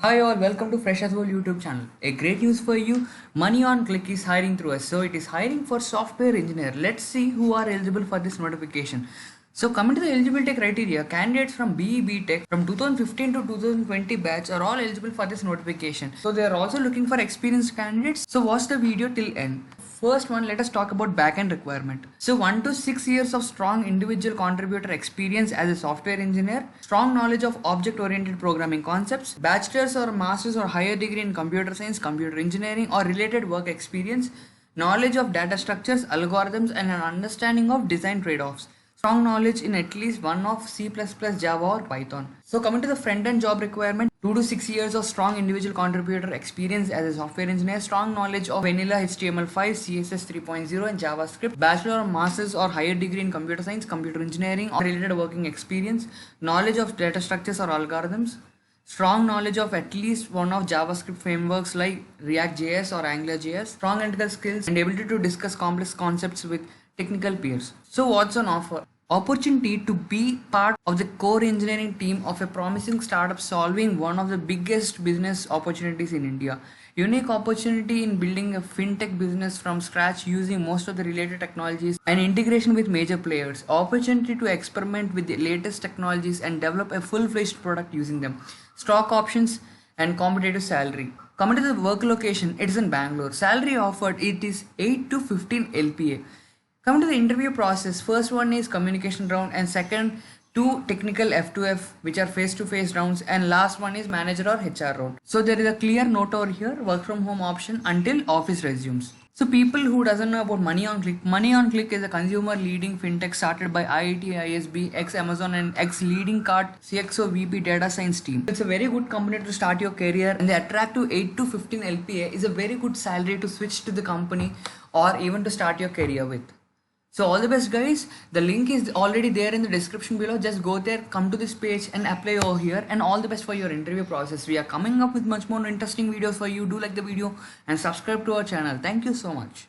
Hi all, welcome to freshersworld YouTube channel. A great news for you, MoneyOnClick is hiring through us. So it is hiring for software engineer. Let's see who are eligible for this notification. So coming to the eligibility criteria, candidates from B.Tech from 2015 to 2020 batch are all eligible for this notification. So they are also looking for experienced candidates. So watch the video till end. First one, let us talk about backend requirement. So 1 to 6 years of strong individual contributor experience as a software engineer, strong knowledge of object-oriented programming concepts, bachelor's or master's or higher degree in computer science, computer engineering or related work experience, knowledge of data structures, algorithms and an understanding of design trade-offs. Strong knowledge in at least one of C++, Java or Python. So coming to the front-end job requirement, 2 to 6 years of strong individual contributor experience as a software engineer, strong knowledge of vanilla HTML5, CSS 3.0 and JavaScript, bachelor or master's or higher degree in computer science, computer engineering or related working experience, knowledge of data structures or algorithms, strong knowledge of at least one of JavaScript frameworks like React.js or AngularJS, strong analytical skills and ability to discuss complex concepts with technical peers. So what's on offer? Opportunity to be part of the core engineering team of a promising startup solving one of the biggest business opportunities in India. Unique opportunity in building a fintech business from scratch using most of the related technologies and integration with major players. Opportunity to experiment with the latest technologies and develop a full-fledged product using them. Stock options and competitive salary. Coming to the work location, it is in Bangalore. Salary offered, it is 8 to 15 LPA. Coming to the interview process, first one is communication round and second two technical F2F which are face-to-face rounds and last one is manager or HR round. So there is a clear note over here, work from home option until office resumes. So people who doesn't know about MoneyOnClick, MoneyOnClick is a consumer leading fintech started by IIT, ISB, ex-Amazon and ex-leading card CXO VP data science team. It's a very good company to start your career and the attractive 8 to 15 LPA is a very good salary to switch to the company or even to start your career with. So all the best guys, the link is already there in the description below. Just go there, come to this page and apply over here and all the best for your interview process. We are coming up with much more interesting videos for you. Do like the video and subscribe to our channel. Thank you so much.